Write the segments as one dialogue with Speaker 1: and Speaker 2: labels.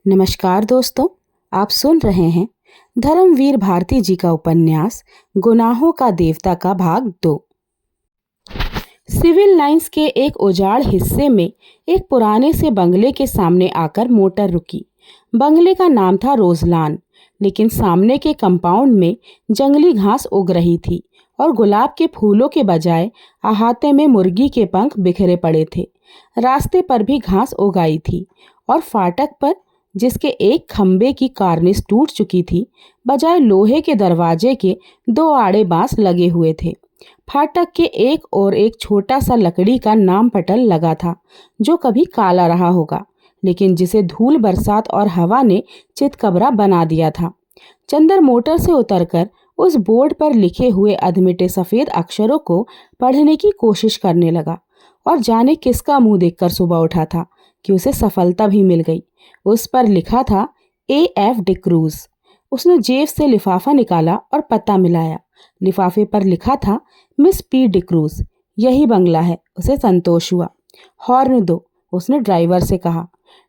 Speaker 1: नमस्कार दोस्तों, आप सुन रहे हैं धर्मवीर भारती जी का उपन्यास गुनाहों का देवता का भाग 2। सिविल लाइंस के एक उजाड़ हिस्से में एक पुराने से बंगले के सामने आकर मोटर रुकी। बंगले का नाम था रोजलान, लेकिन सामने के कंपाउंड में जंगली घास उग रही थी और गुलाब के फूलों के बजाय अहाते में मुर्गी के पंख बिखरे पड़े थे। रास्ते पर भी घास उगाई थी और फाटक पर, जिसके एक खंबे की कार्निस टूट चुकी थी, बजाय लोहे के दरवाजे के 2 आड़े बांस लगे हुए थे। फाटक के एक और एक छोटा सा लकड़ी का नाम पटल लगा था, जो कभी काला रहा होगा, लेकिन जिसे धूल, बरसात और हवा ने चितकबरा बना दिया था। चंदर मोटर से उतरकर उस बोर्ड पर लिखे हुए अधमिटे सफेद अक्षरों को पढ़ने की कोशिश करने लगा, और जाने किसका मुंह देखकर सुबह उठा था कि उसे सफलता भी मिल गई। उस पर लिखा था A.F. डिक्रूज। उसने जेब से लिफाफा निकाला और पता मिलाया। लिफाफे पर लिखा था मिस पी डिक्रूज। यही बंगला है। उसे संतोष हुआ। हॉर्न दो, उसने ड्राइवर से कहा।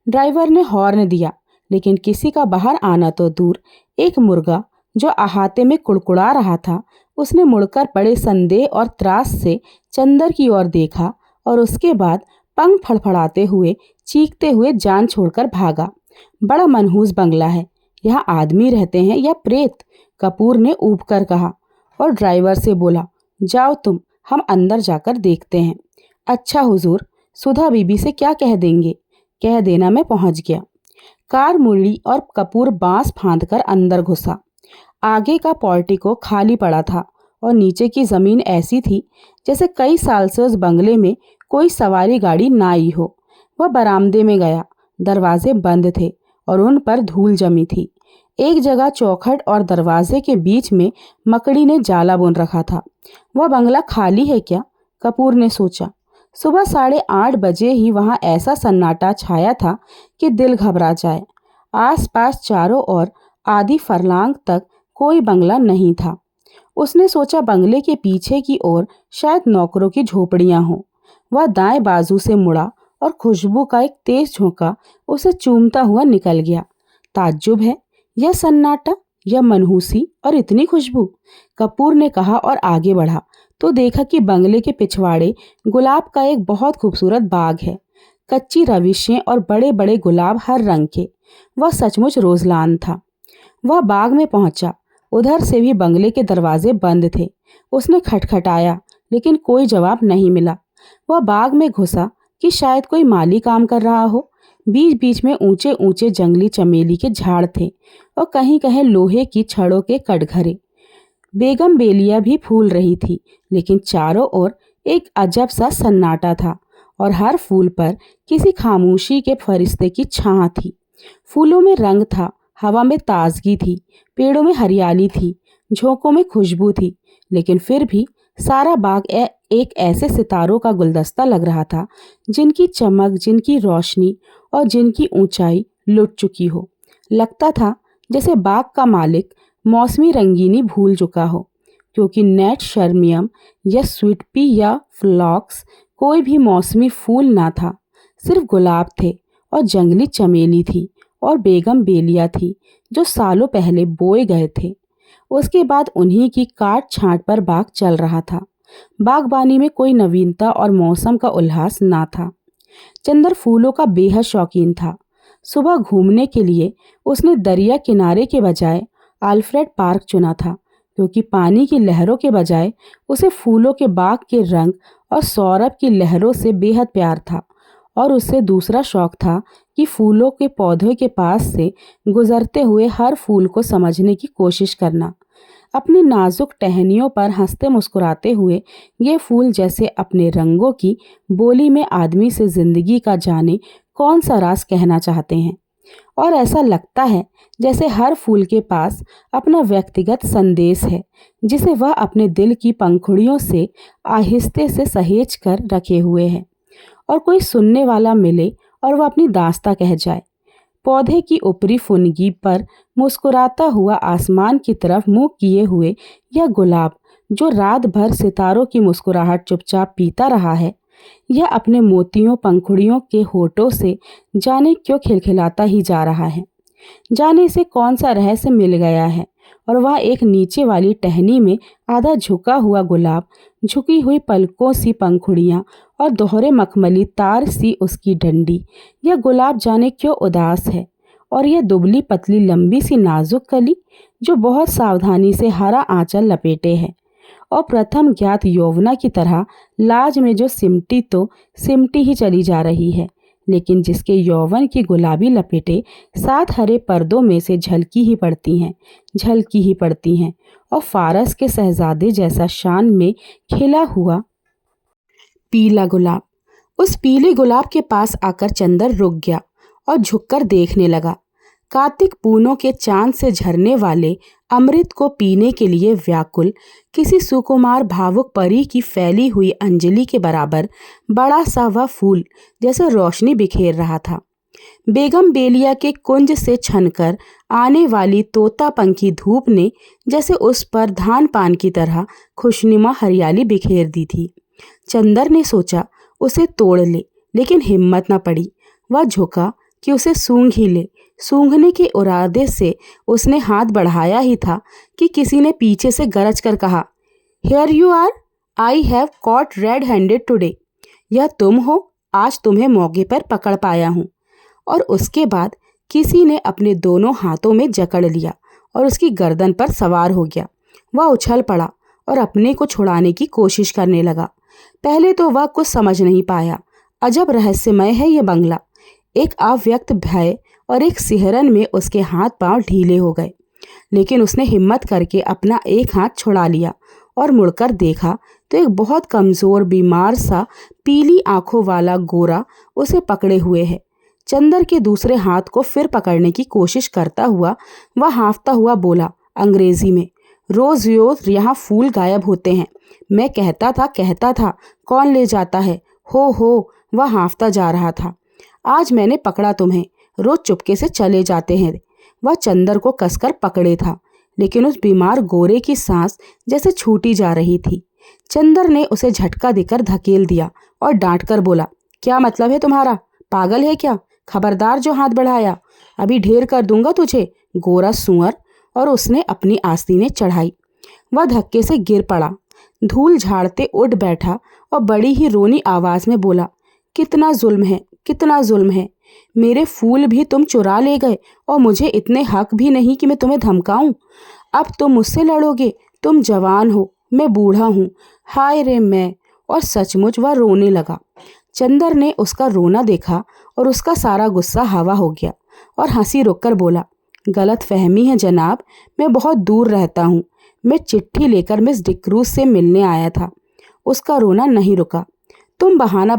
Speaker 1: ड्राइवर ने हॉर्न दिया, लेकिन किसी का बाहर आना तो दूर, एक मुर्गा जो अहाते में कुड़कुड़ा रहा था, उसने मुड़कर बड़े संदेह और त्रास से चंदर की ओर देखा और उसके बाद पंख फड़फड़ाते हुए, चीखते हुए जान छोड़कर भागा। बड़ा मनहूस बंगला है। यहाँ आदमी रहते हैं या प्रेत? कपूर ने ऊब कर कहा और ड्राइवर से बोला, जाओ तुम, हम अंदर जाकर देखते हैं। अच्छा हुजूर, सुधा बीबी से क्या कह देंगे? कह देना मैं पहुंच गया। कार मुड़ी और कपूर बांस फांदकर अंदर घुसा। आगे का पोर्टिको खाली पड़ा था और नीचे की जमीन ऐसी थी जैसे कई साल से उस बंगले में कोई सवारी गाड़ी ना आई हो। वह बरामदे में गया। दरवाजे बंद थे और उन पर धूल जमी थी। एक जगह चौखट और दरवाजे के बीच में मकड़ी ने जाला बुन रखा था। वह बंगला खाली है क्या? कपूर ने सोचा। सुबह 8:30 बजे ही वहां ऐसा सन्नाटा छाया था कि दिल घबरा जाए। आसपास चारों ओर आधी फरलांग तक कोई बंगला नहीं था। उसने सोचा बंगले के पीछे की ओर शायद नौकरों की झोपड़ियां हों। वह दाएं बाजू से मुड़ा और खुशबू का एक तेज झोंका उसे चूमता हुआ निकल गया। ताज्जुब है, यह सन्नाटा, यह मनहूसी और इतनी खुशबू। कपूर ने कहा और आगे बढ़ा तो देखा कि बंगले के पिछवाड़े गुलाब का एक बहुत खूबसूरत बाग है। कच्ची रविशें और बड़े बड़े गुलाब हर रंग के। वह सचमुच रोजलान था। वह बाग में पहुंचा। उधर से भी बंगले के दरवाजे बंद थे। उसने खटखटाया, लेकिन कोई जवाब नहीं मिला। वह बाग में घुसा कि शायद कोई माली काम कर रहा हो। बीच बीच में ऊंचे ऊंचे जंगली चमेली के झाड़ थे और कहीं कहीं लोहे की छड़ों के कटघरे। बेगम बेलिया भी फूल रही थी, लेकिन चारों ओर एक अजब सा सन्नाटा था और हर फूल पर किसी खामोशी के फरिश्ते की छां थी। फूलों में रंग था, हवा में ताजगी थी, पेड़ों में हरियाली थी, झोंकों में खुशबू थी, लेकिन फिर भी सारा बाग एक ऐसे सितारों का गुलदस्ता लग रहा था जिनकी चमक, जिनकी रोशनी और जिनकी ऊंचाई लुट चुकी हो। लगता था जैसे बाग का मालिक मौसमी रंगीनी भूल चुका हो, क्योंकि नेट शर्मियम या स्वीट पी या फ्लॉक्स कोई भी मौसमी फूल ना था। सिर्फ गुलाब थे और जंगली चमेली थी और बेगम बेलिया थी जो सालों पहले बोए गए थे। उसके बाद उन्हीं की काट छांट पर बाग चल रहा था। बागबानी में कोई नवीनता और मौसम का उल्लास ना था। चंदर फूलों का बेहद शौकीन था। सुबह घूमने के लिए उसने दरिया किनारे के बजाय अल्फ्रेड पार्क चुना था, क्योंकि पानी की लहरों के बजाय उसे फूलों के बाग के रंग और सौरभ की लहरों से बेहद प्यार था। और उससे दूसरा शौक था कि फूलों के पौधों के पास से गुजरते हुए हर फूल को समझने की कोशिश करना। अपनी नाजुक टहनियों पर हंसते मुस्कुराते हुए ये फूल जैसे अपने रंगों की बोली में आदमी से जिंदगी का जाने कौन सा राज कहना चाहते हैं। और ऐसा लगता है जैसे हर फूल के पास अपना व्यक्तिगत संदेश है, जिसे वह अपने दिल की पंखुड़ियों से आहिस्ते से सहेज कर रखे हुए है, और कोई सुनने वाला मिले और वह अपनी दास्तां कह जाए। पौधे की ऊपरी फुनगी पर मुस्कुराता हुआ आसमान की तरफ मुंह किए हुए यह गुलाब, जो रात भर सितारों की मुस्कुराहट चुपचाप पीता रहा है, यह अपने मोतियों पंखुड़ियों के होठों से जाने क्यों खिलखिलाता ही जा रहा है। जाने से कौन सा रहस्य मिल गया है। और वह एक नीचे वाली टहनी में आधा झुका हुआ गुलाब, झुकी हुई पलकों सी पंखुड़ियाँ और दोहरे मखमली तार सी उसकी डंडी। यह गुलाब जाने क्यों उदास है। और यह दुबली पतली लंबी सी नाजुक कली जो बहुत सावधानी से हरा आंचल लपेटे है और प्रथम ज्ञात यौवना की तरह लाज में जो सिमटी ही चली जा रही है, लेकिन जिसके यौवन की गुलाबी लपेटे 7 हरे पर्दों में से झलकी ही पड़ती हैं और फारस के शहजादे जैसा शान में खिला हुआ पीला गुलाब। उस पीले गुलाब के पास आकर चंदर रुक गया और झुककर देखने लगा। कार्तिक पूनों के चांद से झरने वाले अमृत को पीने के लिए व्याकुल किसी सुकुमार भावुक परी की फैली हुई अंजलि के बराबर बड़ा सा वह फूल जैसे रोशनी बिखेर रहा था। बेगम बेलिया के कुंज से छनकर आने वाली तोता पंखी धूप ने जैसे उस पर धान पान की तरह खुशनुमा हरियाली बिखेर दी थी। चंदर ने सोचा उसे तोड़ ले, लेकिन हिम्मत न पड़ी। वह झुका कि उसे सूंघ ही ले। सूंघने के इरादे से उसने हाथ बढ़ाया ही था कि किसी ने पीछे से गरज कर कहा, here you are, I have caught red handed today. यह तुम हो, आज तुम्हें मौके पर पकड़ पाया हूँ। और उसके बाद किसी ने अपने दोनों हाथों में जकड़ लिया और उसकी गर्दन पर सवार हो गया। वह उछल पड़ा और अपने को छुड़ाने की कोशिश करने लगा। पहले तो वह कुछ समझ नहीं पाया। अजब रहस्यमय है ये बंगला। एक अव्यक्त भय और एक सिहरन में उसके हाथ पांव ढीले हो गए, लेकिन उसने हिम्मत करके अपना एक हाथ छुड़ा लिया और मुड़कर देखा तो एक बहुत कमज़ोर बीमार सा पीली आंखों वाला गोरा उसे पकड़े हुए है। चंदर के दूसरे हाथ को फिर पकड़ने की कोशिश करता हुआ वह हाँफता हुआ बोला अंग्रेजी में, रोज यहाँ फूल गायब होते हैं। मैं कहता था कौन ले जाता है। हो वह हाँफता जा रहा था। आज मैंने पकड़ा तुम्हें। रोज चुपके से चले जाते हैं। वह चंदर को कसकर पकड़े था, लेकिन उस बीमार गोरे की सांस जैसे छूटी जा रही थी। चंदर ने उसे झटका देकर धकेल दिया और डांट कर बोला, क्या मतलब है तुम्हारा? पागल है क्या? खबरदार जो हाथ बढ़ाया, अभी ढेर कर दूंगा तुझे, गोरा सुअर। और उसने अपनी आस्तीनें चढ़ाई। वह धक्के से गिर पड़ा, धूल झाड़ते उठ बैठा और बड़ी ही रोनी आवाज में बोला, कितना जुल्म है। मेरे फूल भी तुम चुरा ले गए और मुझे इतने हक भी नहीं कि मैं तुम्हें धमकाऊं। अब तुम मुझसे लड़ोगे? तुम जवान हो, मैं बूढ़ा हूँ। हाय रे मैं। और सचमुच वह रोने लगा। चंदर ने उसका रोना देखा और उसका सारा गुस्सा हवा हो गया और हंसी रोककर बोला, गलत फहमी है जनाब, मैं बहुत दूर रहता हूँ। मैं चिट्ठी लेकर मिस डिक्रूज से मिलने आया था। उसका रोना नहीं रुका। तुम बहाना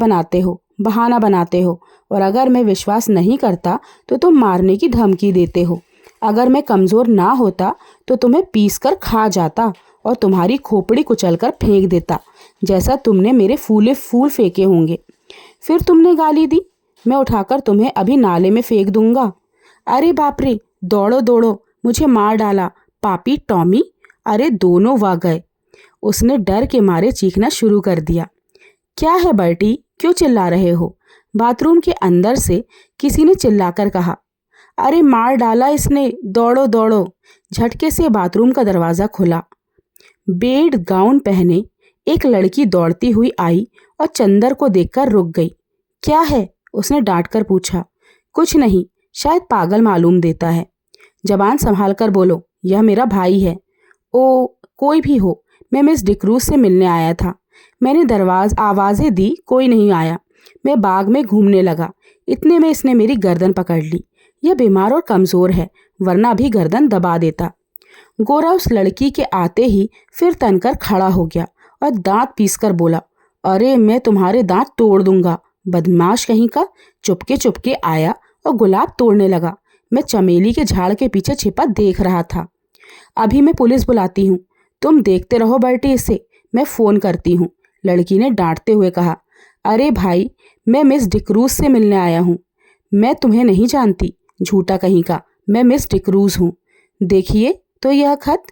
Speaker 1: बनाते हो और अगर मैं विश्वास नहीं करता तो तुम मारने की धमकी देते हो। अगर मैं कमज़ोर ना होता तो तुम्हें पीस कर खा जाता और तुम्हारी खोपड़ी कुचलकर फेंक देता, जैसा तुमने मेरे फूल फेंके होंगे। फिर तुमने गाली दी, मैं उठाकर तुम्हें अभी नाले में फेंक दूंगा। अरे बाप रे, दौड़ो, मुझे मार डाला, पापी टॉमी। अरे दोनों वह गए। उसने डर के मारे चीखना शुरू कर दिया। क्या है बर्टी, क्यों चिल्ला रहे हो? बाथरूम के अंदर से किसी ने चिल्लाकर कहा। अरे मार डाला इसने, दौड़ो। झटके से बाथरूम का दरवाज़ा खुला। बेड गाउन पहने एक लड़की दौड़ती हुई आई और चंदर को देखकर रुक गई। क्या है? उसने डांट कर पूछा। कुछ नहीं, शायद पागल मालूम देता है। जबान संभाल कर बोलो, यह मेरा भाई है। ओ, कोई भी हो, मैं मिस डिक्रूज से मिलने आया था। मैंने आवाज़ें दी, कोई नहीं आया। मैं बाग में घूमने लगा, इतने में इसने मेरी गर्दन पकड़ ली। यह बीमार और कमज़ोर है, वरना भी गर्दन दबा देता। गोरा उस लड़की के आते ही फिर तनकर खड़ा हो गया और दांत पीसकर बोला, अरे मैं तुम्हारे दांत तोड़ दूंगा, बदमाश कहीं का। चुपके आया और गुलाब तोड़ने लगा। मैं चमेली के झाड़ के पीछे छिपा देख रहा था। अभी मैं पुलिस बुलाती हूँ, तुम देखते रहो बर्टी, इसे मैं फ़ोन करती हूँ। लड़की ने डांटते हुए कहा। अरे भाई, मैं मिस डिक्रूज से मिलने आया हूँ। मैं तुम्हें नहीं जानती, झूठा कहीं का। मैं मिस डिक्रूज हूँ। देखिए तो यह खत।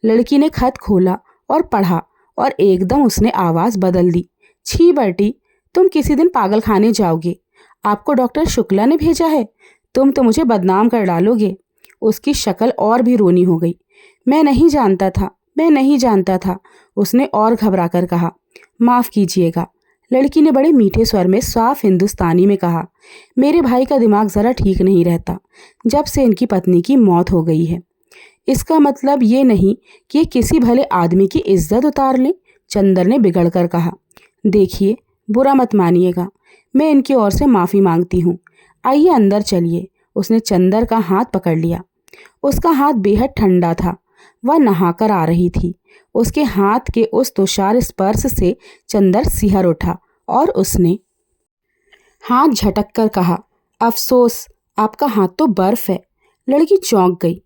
Speaker 1: लड़की ने खत खोला और पढ़ा और एकदम उसने आवाज़ बदल दी। छी बर्टी, तुम किसी दिन पागल खाने जाओगे। आपको डॉक्टर शुक्ला ने भेजा है। तुम तो मुझे बदनाम कर डालोगे। उसकी शक्ल और भी रोनी हो गई। मैं नहीं जानता था, मैं नहीं जानता था, उसने और घबरा कर कहा। माफ़ कीजिएगा, लड़की ने बड़े मीठे स्वर में साफ हिंदुस्तानी में कहा। मेरे भाई का दिमाग ज़रा ठीक नहीं रहता जब से इनकी पत्नी की मौत हो गई है। इसका मतलब ये नहीं कि ये किसी भले आदमी की इज्जत उतार लें, चंदर ने बिगड़ कर कहा। देखिए, बुरा मत मानिएगा, मैं इनकी ओर से माफ़ी मांगती हूँ। आइए अंदर चलिए। उसने चंदर का हाथ पकड़ लिया। उसका हाथ बेहद ठंडा था। वह नहाकर आ रही थी। उसके हाथ के उस तुषार स्पर्श से चंदर सिहर उठा और उसने हाथ झटक कर कहा, अफसोस, आपका हाथ तो बर्फ है। लड़की चौंक गई।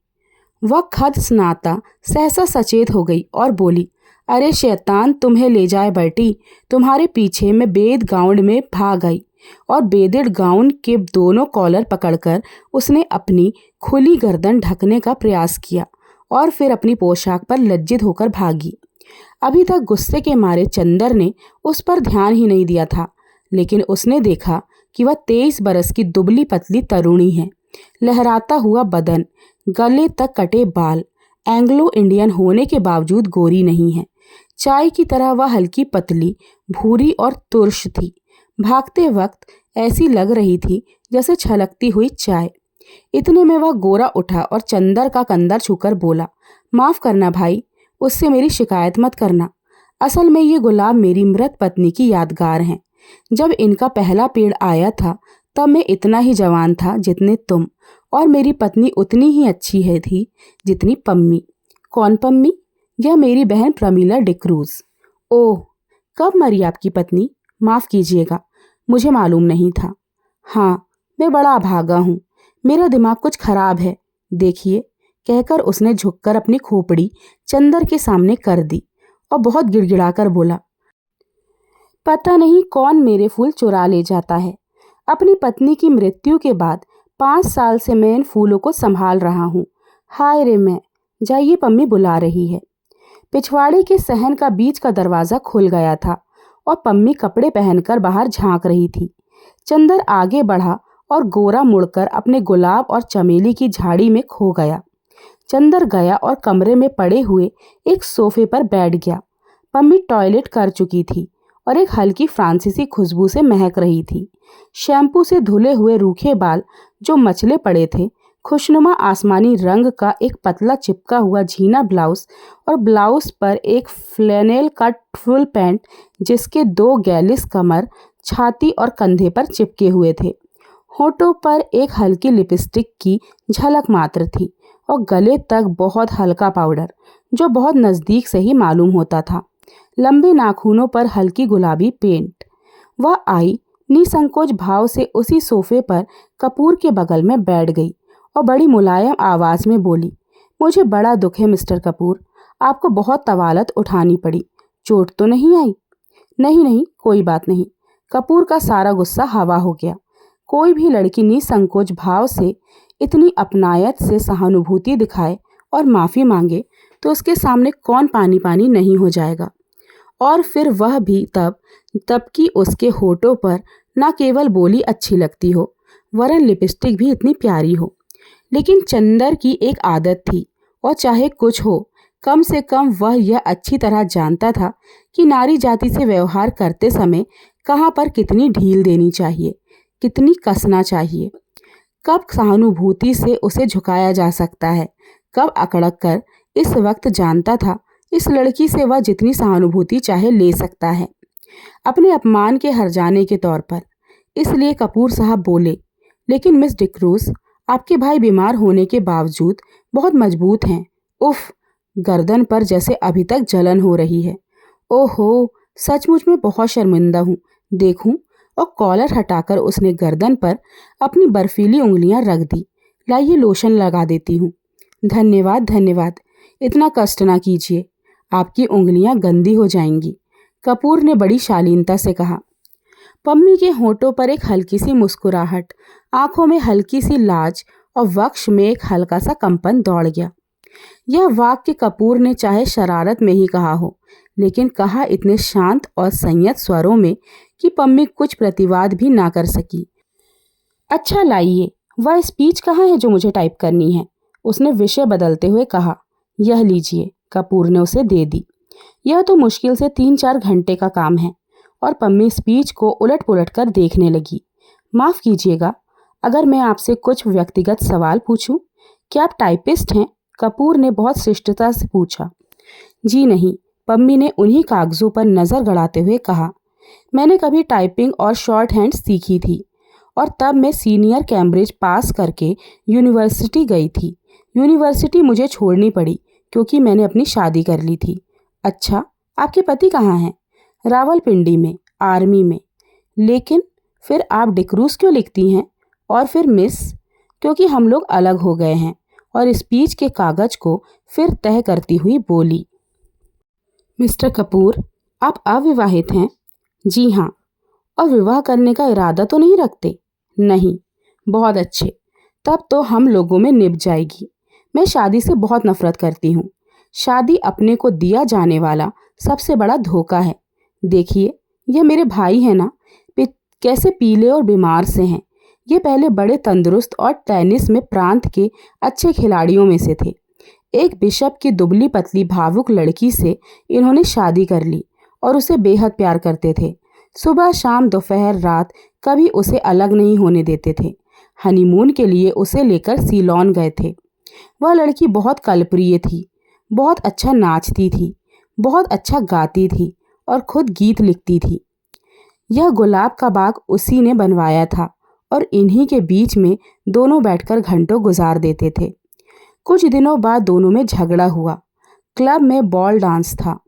Speaker 1: वह खद स्नाता सहसा सचेत हो गई और बोली, अरे शैतान, तुम्हें ले जाए बर्टी। तुम्हारे पीछे मैं बेद गाउन में भाग आई और बेदेड गाउन के दोनों कॉलर पकड़कर उसने अपनी खुली गर्दन ढकने का प्रयास किया और फिर अपनी पोशाक पर लज्जित होकर भागी। अभी तक गुस्से के मारे चंदर ने उस पर ध्यान ही नहीं दिया था, लेकिन उसने देखा कि वह 23 बरस की दुबली पतली तरुणी है। लहराता हुआ बदन, गले तक कटे बाल, एंग्लो इंडियन होने के बावजूद गोरी नहीं है। चाय की तरह वह हल्की पतली, भूरी और तुर्श थी। भागते वक्त ऐसी लग रही थी जैसे छलकती हुई चाय। इतने में वह गोरा उठा और चंदर का कंधर छूकर बोला, माफ़ करना भाई, उससे मेरी शिकायत मत करना। असल में ये गुलाब मेरी मृत पत्नी की यादगार हैं। जब इनका पहला पेड़ आया था तब मैं इतना ही जवान था जितने तुम, और मेरी पत्नी उतनी ही अच्छी है थी जितनी पम्मी। कौन पम्मी? यह मेरी बहन प्रमीला डिक्रूज। ओह, कब मरी आपकी पत्नी? माफ़ कीजिएगा, मुझे मालूम नहीं था। हाँ, मैं बड़ा अभागा हूँ, मेरा दिमाग कुछ खराब है। देखिए, कहकर उसने झुककर अपनी खोपड़ी चंदर के सामने कर दी और बहुत गिड़गिड़ाकर बोला, पता नहीं कौन मेरे फूल चुरा ले जाता है। अपनी पत्नी की मृत्यु के बाद 5 साल से मैं इन फूलों को संभाल रहा हूँ। हाय रे मैं, जाइए, पम्मी बुला रही है। पिछवाड़े के सहन का बीच का दरवाज़ा खुल गया था और पम्मी कपड़े पहनकर बाहर झांक रही थी। चंदर आगे बढ़ा और गोरा मुड़कर अपने गुलाब और चमेली की झाड़ी में खो गया। चंदर गया और कमरे में पड़े हुए एक सोफे पर बैठ गया। पम्मी टॉयलेट कर चुकी थी और एक हल्की फ्रांसीसी खुशबू से महक रही थी। शैम्पू से धुले हुए रूखे बाल जो मचले पड़े थे, खुशनुमा आसमानी रंग का एक पतला चिपका हुआ झीना ब्लाउज और ब्लाउज पर एक फ्लैनेल का फुल पैंट जिसके 2 गैलिस कमर, छाती और कंधे पर चिपके हुए थे। होठों पर एक हल्की लिपस्टिक की झलक मात्र थी और गले तक बहुत हल्का पाउडर जो बहुत नज़दीक से ही मालूम होता था। लंबे नाखूनों पर हल्की गुलाबी पेंट। वह आई, निसंकोच भाव से उसी सोफे पर कपूर के बगल में बैठ गई और बड़ी मुलायम आवाज़ में बोली, मुझे बड़ा दुख है मिस्टर कपूर, आपको बहुत तवालत उठानी पड़ी। चोट तो नहीं आई? नहीं नहीं, कोई बात नहीं। कपूर का सारा गुस्सा हवा हो गया। कोई भी लड़की निसंकोच भाव से इतनी अपनायत से सहानुभूति दिखाए और माफ़ी मांगे तो उसके सामने कौन पानी पानी नहीं हो जाएगा। और फिर वह भी तब कि उसके होठों पर न केवल बोली अच्छी लगती हो, वरन लिपस्टिक भी इतनी प्यारी हो। लेकिन चंदर की एक आदत थी, और चाहे कुछ हो, कम से कम वह यह अच्छी तरह जानता था कि नारी जाति से व्यवहार करते समय कहाँ पर कितनी ढील देनी चाहिए, कितनी कसना चाहिए, कब सहानुभूति से उसे झुकाया जा सकता है, कब अकड़क कर। इस वक्त जानता था इस लड़की से वह जितनी सहानुभूति चाहे ले सकता है, अपने अपमान के हर जाने के तौर पर। इसलिए कपूर साहब बोले, लेकिन मिस डिक्रूज, आपके भाई बीमार होने के बावजूद बहुत मजबूत हैं। उफ, गर्दन पर जैसे अभी तक जलन हो रही है। ओहो, सचमुच में बहुत शर्मिंदा हूँ। देखूं? और कॉलर हटाकर उसने गर्दन पर अपनी बर्फीली उंगलियां रख दी। लाइए, लोशन लगा देती हूँ। धन्यवाद धन्यवाद, इतना कष्ट ना कीजिए, आपकी उंगलियां गंदी हो जाएंगी, कपूर ने बड़ी शालीनता से कहा। पम्मी के होठों पर एक हल्की सी मुस्कुराहट, आंखों में हल्की सी लाज और वक्ष में एक हल्का सा कंपन दौड़ गया। यह वाक्य कपूर ने चाहे शरारत में ही कहा हो, लेकिन कहा इतने शांत और संयत स्वरों में कि पम्मी कुछ प्रतिवाद भी ना कर सकी। अच्छा लाइए, वह स्पीच कहाँ है जो मुझे टाइप करनी है? उसने विषय बदलते हुए कहा। यह लीजिए, कपूर ने उसे दे दी। यह तो मुश्किल से 3-4 घंटे का काम है। और पम्मी स्पीच को उलट पुलट कर देखने लगी। माफ़ कीजिएगा, अगर मैं आपसे कुछ व्यक्तिगत सवाल पूछूं? क्या आप टाइपिस्ट हैं? कपूर ने बहुत शिष्टता से पूछा। जी नहीं, पम्मी ने उन्हीं कागज़ों पर नज़र गड़ाते हुए कहा। मैंने कभी टाइपिंग और शॉर्ट हैंड सीखी थी और तब मैं सीनियर कैम्ब्रिज पास करके यूनिवर्सिटी गई थी। यूनिवर्सिटी मुझे छोड़नी पड़ी क्योंकि मैंने अपनी शादी कर ली थी। अच्छा, आपके पति कहाँ हैं? रावलपिंडी में, आर्मी में। लेकिन फिर आप डिक्रूज़ क्यों लिखती हैं? और फिर मिस? क्योंकि हम लोग अलग हो गए हैं। और स्पीच के कागज़ को फिर तह करती हुई बोली। मिस्टर कपूर, आप अविवाहित हैं? जी हाँ। और विवाह करने का इरादा तो नहीं रखते? नहीं। बहुत अच्छे, तब तो हम लोगों में निभ जाएगी। मैं शादी से बहुत नफरत करती हूँ। शादी अपने को दिया जाने वाला सबसे बड़ा धोखा है। देखिए, ये मेरे भाई हैं ना, कैसे पीले और बीमार से हैं। ये पहले बड़े तंदुरुस्त और टेनिस में प्रांत के अच्छे खिलाड़ियों में से थे। एक बिशप की दुबली पतली भावुक लड़की से इन्होंने शादी कर ली और उसे बेहद प्यार करते थे। सुबह शाम दोपहर रात कभी उसे अलग नहीं होने देते थे। हनीमून के लिए उसे लेकर सीलोन गए थे। वह लड़की बहुत कलप्रिय थी, बहुत अच्छा नाचती थी, बहुत अच्छा गाती थी और खुद गीत लिखती थी। यह गुलाब का बाग उसी ने बनवाया था और इन्हीं के बीच में दोनों बैठकर घंटों गुजार देते थे। कुछ दिनों बाद दोनों में झगड़ा हुआ। क्लब में बॉल डांस था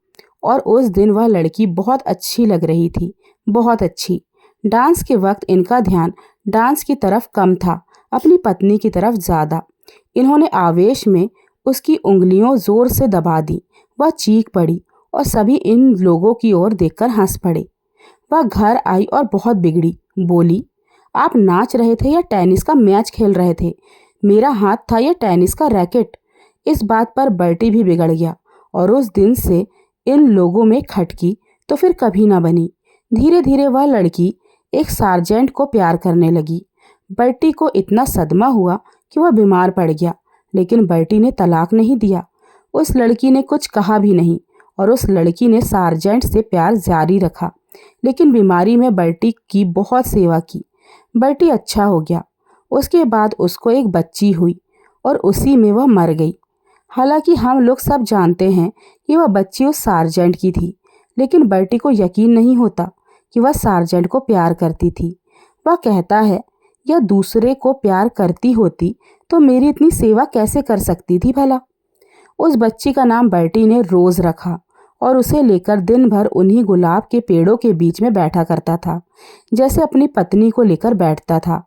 Speaker 1: और उस दिन वह लड़की बहुत अच्छी लग रही थी, बहुत अच्छी। डांस के वक्त इनका ध्यान डांस की तरफ कम था, अपनी पत्नी की तरफ ज़्यादा। इन्होंने आवेश में उसकी उंगलियों जोर से दबा दी। वह चीख पड़ी और सभी इन लोगों की ओर देखकर हंस पड़े। वह घर आई और बहुत बिगड़ी। बोली, आप नाच रहे थे या टेनिस का मैच खेल रहे थे? मेरा हाथ था या टेनिस का रैकेट? इस बात पर बर्टी भी बिगड़ गया और उस दिन से इन लोगों में खटकी तो फिर कभी ना बनी। धीरे धीरे वह लड़की एक सार्जेंट को प्यार करने लगी। बर्टी को इतना सदमा हुआ कि वह बीमार पड़ गया, लेकिन बर्टी ने तलाक नहीं दिया। उस लड़की ने कुछ कहा भी नहीं और उस लड़की ने सार्जेंट से प्यार जारी रखा, लेकिन बीमारी में बर्टी की बहुत सेवा की। बर्टी अच्छा हो गया। उसके बाद उसको एक बच्ची हुई और उसी में वह मर गई। हालांकि हम लोग सब जानते हैं कि वह बच्ची उस सार्जेंट की थी, लेकिन बर्टी को यकीन नहीं होता कि वह सार्जेंट को प्यार करती थी। वह कहता है, यह दूसरे को प्यार करती होती तो मेरी इतनी सेवा कैसे कर सकती थी भला। उस बच्ची का नाम बर्टी ने रोज़ रखा और उसे लेकर दिन भर उन्हीं गुलाब के पेड़ों के बीच में बैठा करता था, जैसे अपनी पत्नी को लेकर बैठता था।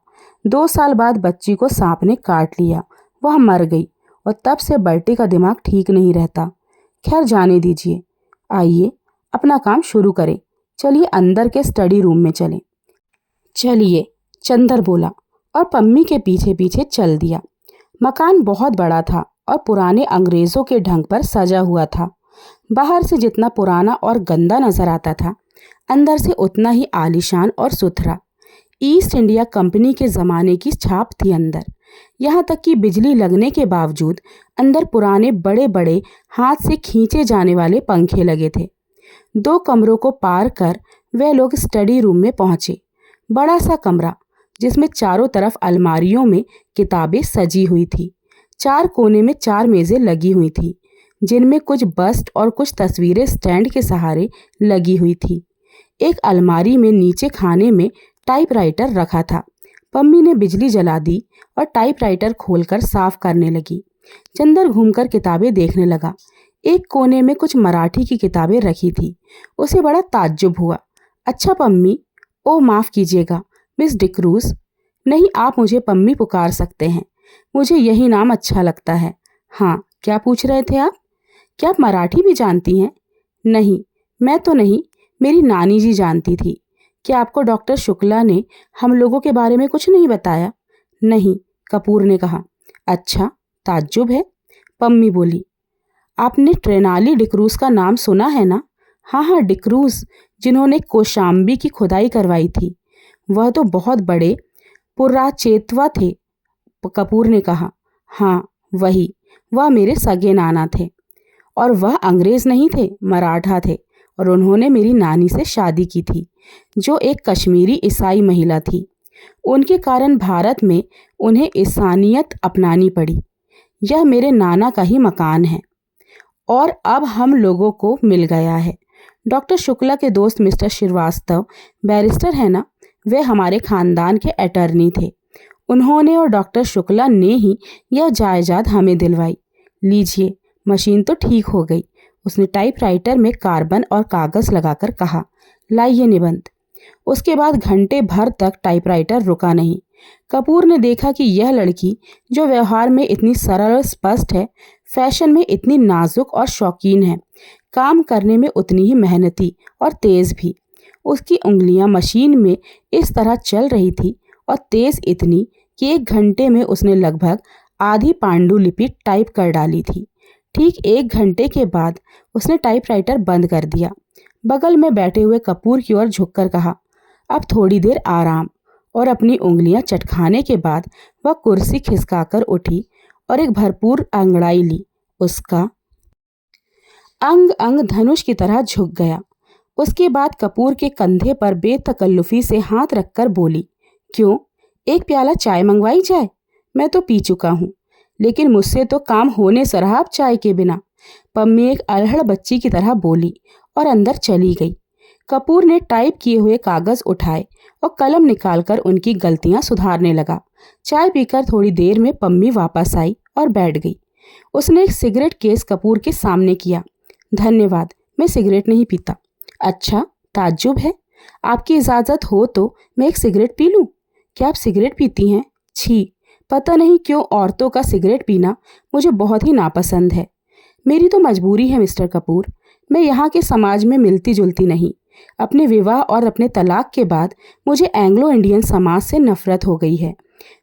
Speaker 1: 2 साल बाद बच्ची को सांप ने काट लिया, वह मर गई और तब से बर्टी का दिमाग ठीक नहीं रहता। खैर जाने दीजिए, आइए अपना काम शुरू करें। चलिए अंदर के स्टडी रूम में चलें। चलिए, चंदर बोला और पम्मी के पीछे पीछे चल दिया। मकान बहुत बड़ा था और पुराने अंग्रेज़ों के ढंग पर सजा हुआ था। बाहर से जितना पुराना और गंदा नजर आता था, अंदर से उतना ही आलीशान और सुथरा। ईस्ट इंडिया कंपनी के ज़माने की छाप थी अंदर। यहाँ तक कि बिजली लगने के बावजूद अंदर पुराने बड़े बड़े हाथ से खींचे जाने वाले पंखे लगे थे। 2 कमरों को पार कर वे लोग स्टडी रूम में पहुँचे। बड़ा सा कमरा जिसमें चारों तरफ अलमारियों में किताबें सजी हुई थी। 4 कोने में 4 मेज़ें लगी हुई थी, जिनमें कुछ बस्ट और कुछ तस्वीरें स्टैंड के सहारे लगी हुई थी। एक अलमारी में नीचे खाने में टाइपराइटर रखा था। पम्मी ने बिजली जला दी और टाइपराइटर खोलकर साफ करने लगी। चंदर घूमकर किताबें देखने लगा। एक कोने में कुछ मराठी की किताबें रखी थी। उसे बड़ा ताज्जुब हुआ। अच्छा पम्मी, ओ माफ़ कीजिएगा मिस डिक्रूज़। नहीं, आप मुझे पम्मी पुकार सकते हैं, मुझे यही नाम अच्छा लगता है। हाँ, क्या पूछ रहे थे आप? क्या आप मराठी भी जानती हैं? नहीं, मैं तो नहीं, मेरी नानी जी जानती थी। क्या आपको डॉक्टर शुक्ला ने हम लोगों के बारे में कुछ नहीं बताया? नहीं, कपूर ने कहा। अच्छा, ताज्जुब है। पम्मी बोली, आपने ट्रेनाली डिक्रूज़ का नाम सुना है ना? हाँ हाँ, डिक्रूज, जिन्होंने कोशाम्बी की खुदाई करवाई थी। वह तो बहुत बड़े पुराचेतवा थे, कपूर ने कहा। हाँ वही, वह मेरे सगे नाना थे। और वह अंग्रेज नहीं थे, मराठा थे। और उन्होंने मेरी नानी से शादी की थी, जो एक कश्मीरी ईसाई महिला थी। उनके कारण भारत में उन्हें ईसानियत अपनानी पड़ी। यह मेरे नाना का ही मकान है और अब हम लोगों को मिल गया है। डॉक्टर शुक्ला के दोस्त मिस्टर श्रीवास्तव बैरिस्टर है ना, वे हमारे खानदान के अटर्नी थे। उन्होंने और डॉक्टर शुक्ला ने ही यह जायदाद हमें दिलवाई। लीजिए, मशीन तो ठीक हो गई। उसने टाइपराइटर में कार्बन और कागज लगाकर कहा, लाइए निबंध। उसके बाद घंटे भर तक टाइपराइटर रुका नहीं। कपूर ने देखा कि यह लड़की, जो व्यवहार में इतनी सरल और स्पष्ट है, फैशन में इतनी नाजुक और शौकीन है, काम करने में उतनी ही मेहनती और तेज भी। उसकी उंगलियां मशीन में इस तरह चल रही थी और तेज इतनी कि 1 घंटे में उसने लगभग आधी पांडुलिपि टाइप कर डाली थी। ठीक 1 घंटे के बाद उसने टाइपराइटर बंद कर दिया। बगल में बैठे हुए कपूर की ओर झुककर कहा, अब थोड़ी देर आराम। और अपनी उंगलियां चटखाने के बाद वह कुर्सी खिसकाकर उठी और एक भरपूर अंगड़ाई ली। उसका अंग अंग धनुष की तरह झुक गया। उसके बाद कपूर के कंधे पर बेतकल्लुफी से हाथ रखकर बोली, क्यों, एक प्याला चाय मंगवाई जाए? मैं तो पी चुका हूँ, लेकिन मुझसे तो काम होने सरहाब चाय के बिना। पम्मी एक अल्हड़ बच्ची की तरह बोली और अंदर चली गई। कपूर ने टाइप किए हुए कागज उठाए और कलम निकालकर उनकी गलतियां सुधारने लगा। चाय पीकर थोड़ी देर में पम्मी वापस आई और बैठ गई। उसने एक सिगरेट केस कपूर के सामने किया। धन्यवाद, मैं सिगरेट नहीं पीता। अच्छा, ताज्जुब है। आपकी इजाज़त हो तो मैं एक सिगरेट पी लूं? क्या आप सिगरेट पीती हैं? छी, पता नहीं क्यों औरतों का सिगरेट पीना मुझे बहुत ही नापसंद है। मेरी तो मजबूरी है मिस्टर कपूर। मैं यहाँ के समाज में मिलती जुलती नहीं। अपने विवाह और अपने तलाक के बाद मुझे एंग्लो इंडियन समाज से नफरत हो गई है।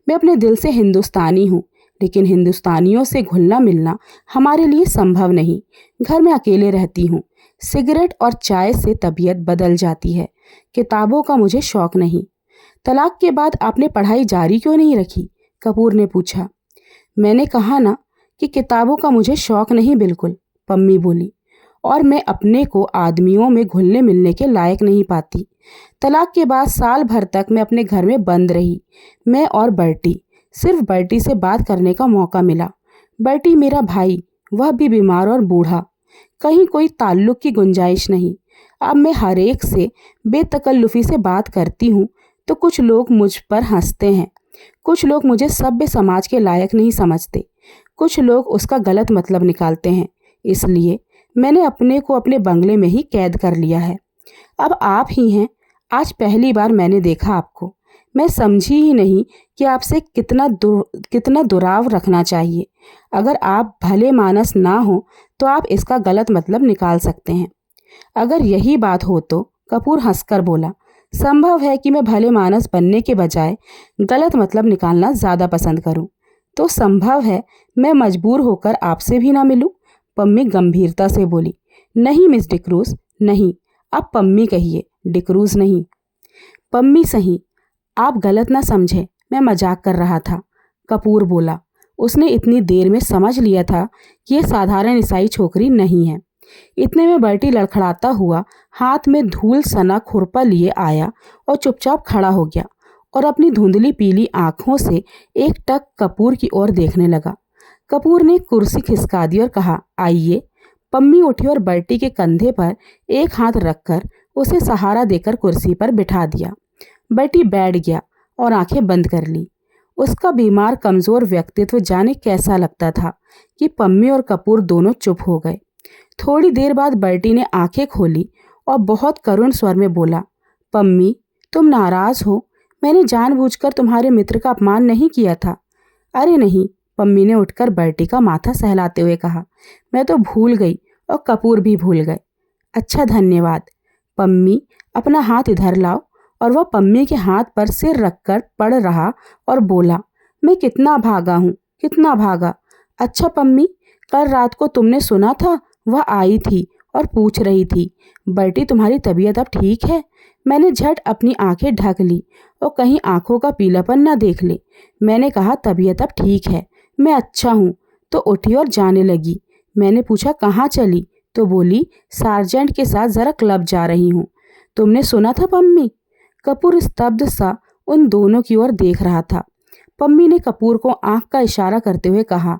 Speaker 1: मैं अपने दिल से हिंदुस्तानी हूँ, लेकिन हिंदुस्तानियों से घुलना मिलना हमारे लिए संभव नहीं। घर में अकेले रहती हूँ। सिगरेट और चाय से तबीयत बदल जाती है। किताबों का मुझे शौक नहीं। तलाक के बाद आपने पढ़ाई जारी क्यों नहीं रखी? कपूर ने पूछा। मैंने कहा ना कि किताबों का मुझे शौक नहीं बिल्कुल, पम्मी बोली। और मैं अपने को आदमियों में घुलने मिलने के लायक नहीं पाती। तलाक के बाद साल भर तक मैं अपने घर में बंद रही। मैं और बर्टी, सिर्फ बर्टी से बात करने का मौका मिला। बर्टी मेरा भाई, वह भी बीमार और बूढ़ा। कहीं कोई ताल्लुक की गुंजाइश नहीं। अब मैं हर एक से बेतकल्लुफी से बात करती हूँ तो कुछ लोग मुझ पर हंसते हैं। कुछ लोग मुझे सभ्य समाज के लायक नहीं समझते। कुछ लोग उसका गलत मतलब निकालते हैं। इसलिए मैंने अपने को अपने बंगले में ही कैद कर लिया है। अब आप ही हैं। आज पहली बार मैंने देखा आपको। मैं समझी ही नहीं कि आपसे कितना दुराव रखना चाहिए। अगर आप भले मानस ना हो तो आप इसका गलत मतलब निकाल सकते हैं। अगर यही बात हो तो कपूर हंसकर बोला, संभव है कि मैं भले मानस बनने के बजाय गलत मतलब निकालना ज़्यादा पसंद करूं। तो संभव है मैं मजबूर होकर आपसे भी ना मिलूं। पम्मी गंभीरता से बोली, नहीं मिस डिक्रूज, नहीं। आप पम्मी कहिए, डिक्रूज नहीं। पम्मी सही, आप गलत ना समझे, मैं मजाक कर रहा था, कपूर बोला। उसने इतनी देर में समझ लिया था कि यह साधारण ईसाई छोकरी नहीं है। इतने में बर्टी लड़खड़ाता हुआ हाथ में धूल सना खुरपा लिए आया और चुपचाप खड़ा हो गया और अपनी धुंधली पीली आंखों से एक टक कपूर की ओर देखने लगा। कपूर ने कुर्सी खिसका दी और कहा, आइए। पम्मी उठी और बर्टी के कंधे पर एक हाथ रखकर उसे सहारा देकर कुर्सी पर बिठा दिया। बर्टी बैठ गया और आंखें बंद कर ली। उसका बीमार कमज़ोर व्यक्तित्व जाने कैसा लगता था कि पम्मी और कपूर दोनों चुप हो गए। थोड़ी देर बाद बर्टी ने आंखें खोली और बहुत करुण स्वर में बोला, पम्मी, तुम नाराज़ हो? मैंने जानबूझकर तुम्हारे मित्र का अपमान नहीं किया था। अरे नहीं, पम्मी ने उठकर बर्टी का माथा सहलाते हुए कहा, मैं तो भूल गई और कपूर भी भूल गए। अच्छा, धन्यवाद। पम्मी, अपना हाथ इधर लाओ। और वह पम्मी के हाथ पर सिर रखकर पड़ रहा और बोला, मैं कितना भागा हूँ, कितना भागा। अच्छा पम्मी, कल रात को तुमने सुना था वह आई थी और पूछ रही थी, बर्टी तुम्हारी तबीयत अब ठीक है? मैंने झट अपनी आंखें ढक ली और कहीं आंखों का पीलापन ना देख ले। मैंने कहा तबीयत अब ठीक है, मैं अच्छा हूँ। तो उठी और जाने लगी। मैंने पूछा कहाँ चली? तो बोली सार्जेंट के साथ ज़रा क्लब जा रही हूँ। तुमने सुना था पम्मी? कपूर स्तब्ध सा उन दोनों की ओर देख रहा था। पम्मी ने कपूर को आंख का इशारा करते हुए कहा,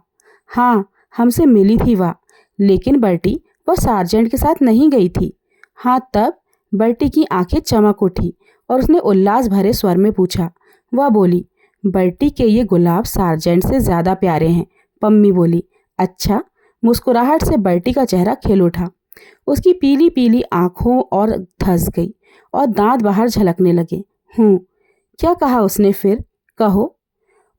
Speaker 1: हाँ हमसे मिली थी वह, लेकिन बर्टी वह सार्जेंट के साथ नहीं गई थी। हाँ तब? बर्टी की आंखें चमक उठी और उसने उल्लास भरे स्वर में पूछा। वह बोली, बर्टी के ये गुलाब सार्जेंट से ज़्यादा प्यारे हैं। पम्मी बोली, अच्छा। मुस्कुराहट से बर्टी का चेहरा खिल उठा। उसकी पीली पीली आंखों और धंस गई और दांत बाहर झलकने लगे। क्या कहा उसने फिर? कहो।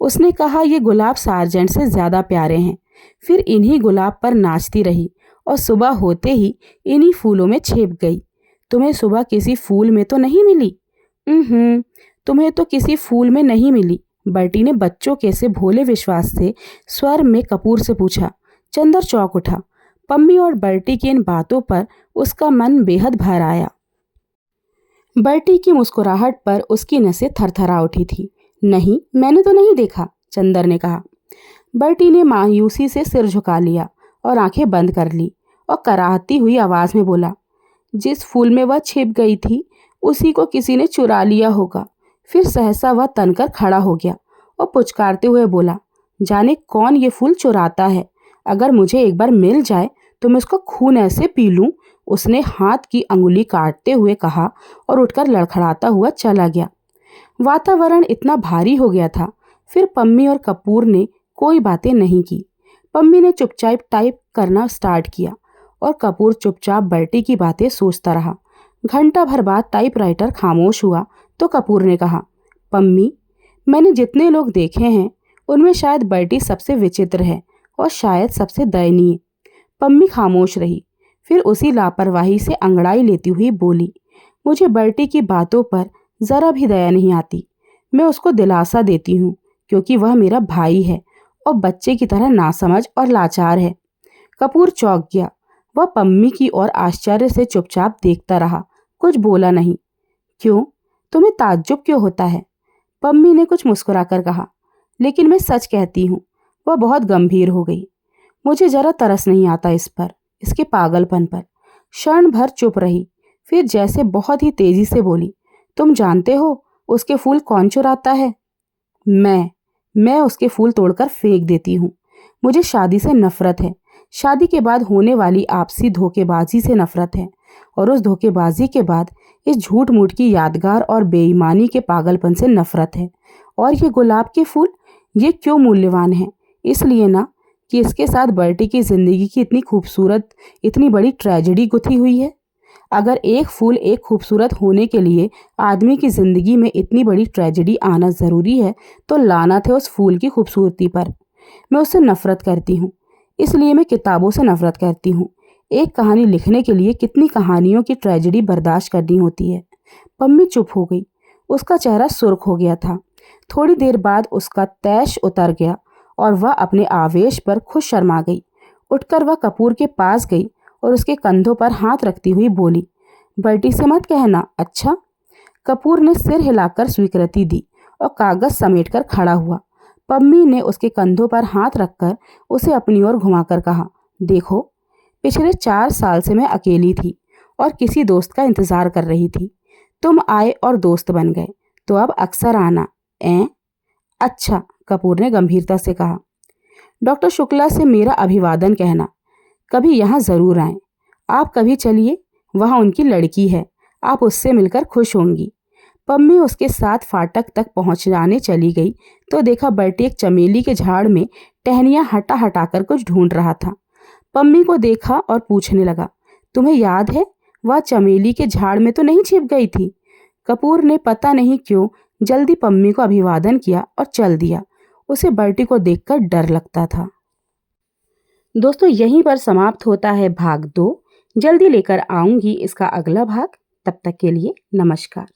Speaker 1: उसने कहा ये गुलाब सार्जेंट से ज़्यादा प्यारे हैं। फिर इन्हीं गुलाब पर नाचती रही और सुबह होते ही इन्हीं फूलों में छिप गई। तुम्हें सुबह किसी फूल में तो नहीं मिली? तुम्हें तो किसी फूल में नहीं मिली, बर्टी ने बच्चों के से भोले विश्वास से स्वर में कपूर से पूछा। चंदर चौंक उठा। पम्मी और बर्टी की इन बातों पर उसका मन बेहद भर आया। बर्टी की मुस्कुराहट पर उसकी नसें थरथरा उठी थी। नहीं, मैंने तो नहीं देखा, चंदर ने कहा। बर्टी ने मायूसी से सिर झुका लिया और आंखें बंद कर ली और कराहती हुई आवाज में बोला, जिस फूल में वह छिप गई थी उसी को किसी ने चुरा लिया होगा। फिर सहसा वह तनकर खड़ा हो गया और पुचकारते हुए बोला, जाने कौन ये फूल चुराता है। अगर मुझे एक बार मिल जाए तो मैं उसका खून ऐसे पी लूं। उसने हाथ की अंगुली काटते हुए कहा और उठकर लड़खड़ाता हुआ चला गया। वातावरण इतना भारी हो गया था। फिर पम्मी और कपूर ने कोई बातें नहीं की। पम्मी ने चुपचाप टाइप करना स्टार्ट किया और कपूर चुपचाप बर्टी की बातें सोचता रहा। घंटा भर बाद टाइपराइटर खामोश हुआ तो कपूर ने कहा, पम्मी, मैंने जितने लोग देखे हैं उनमें शायद बर्टी सबसे विचित्र है और शायद सबसे दयनीय। पम्मी खामोश रही। फिर उसी लापरवाही से अंगड़ाई लेती हुई बोली, मुझे बर्टी की बातों पर ज़रा भी दया नहीं आती। मैं उसको दिलासा देती हूँ क्योंकि वह मेरा भाई है और बच्चे की तरह नासमझ और लाचार है। कपूर चौंक गया। वह पम्मी की ओर आश्चर्य से चुपचाप देखता रहा, कुछ बोला नहीं। क्यों? तुम्हें ताज्जुब क्यों होता है? पम्मी ने कुछ मुस्कुराकर कहा, लेकिन मैं सच कहती हूँ। वह बहुत गंभीर हो गई। मुझे जरा तरस नहीं आता इस पर, इसके पागलपन पर। क्षण भर चुप रही, फिर जैसे बहुत ही तेजी से बोली, तुम जानते हो उसके फूल कौन चुराता है? मैं उसके फूल तोड़कर फेंक देती हूँ। मुझे शादी से नफरत है। शादी के बाद होने वाली आपसी धोखेबाजी से नफरत है और उस धोखेबाजी के बाद इस झूठ मूठ की यादगार और बेईमानी के पागलपन से नफरत है। और ये गुलाब के फूल, ये क्यों मूल्यवान है? इसलिए ना कि इसके साथ बर्टी की जिंदगी की इतनी खूबसूरत, इतनी बड़ी ट्रेजेडी गुथी हुई है। अगर एक फूल एक खूबसूरत होने के लिए आदमी की ज़िंदगी में इतनी बड़ी ट्रेजेडी आना ज़रूरी है तो लानत है उस फूल की खूबसूरती पर। मैं उससे नफ़रत करती हूँ। इसलिए मैं किताबों से नफ़रत करती हूँ। एक कहानी लिखने के लिए कितनी कहानियों की ट्रेजेडी बर्दाश्त करनी होती है। पम्मी चुप हो गई। उसका चेहरा सुर्ख हो गया था। थोड़ी देर बाद उसका तैश उतर गया और वह अपने आवेश पर खुद शर्मा गई। उठकर वह कपूर के पास गई और उसके कंधों पर हाथ रखती हुई बोली, बर्टी से मत कहना, अच्छा? कपूर ने सिर हिलाकर स्वीकृति दी और कागज समेटकर खड़ा हुआ। पम्मी ने उसके कंधों पर हाथ रखकर उसे अपनी ओर घुमाकर कहा, देखो, पिछले 4 साल से मैं अकेली थी और किसी दोस्त का इंतजार कर रही थी। तुम आए और दोस्त बन गए, तो अब अक्सर आना। अच्छा, कपूर ने गंभीरता से कहा। डॉक्टर शुक्ला से मेरा अभिवादन कहना। कभी यहाँ ज़रूर आएं। आप कभी चलिए, वहाँ उनकी लड़की है, आप उससे मिलकर खुश होंगी। पम्मी उसके साथ फाटक तक पहुँचाने चली गई तो देखा बर्टी एक चमेली के झाड़ में टहनियाँ हटा हटाकर कुछ ढूंढ रहा था। पम्मी को देखा और पूछने लगा, तुम्हें याद है वह चमेली के झाड़ में तो नहीं छिप गई थी? कपूर ने पता नहीं क्यों जल्दी पम्मी को अभिवादन किया और चल दिया। उसे बर्टी को देखकर डर लगता था। दोस्तों, यहीं पर समाप्त होता है भाग 2। जल्दी लेकर आऊंगी इसका अगला भाग। तब तक के लिए नमस्कार।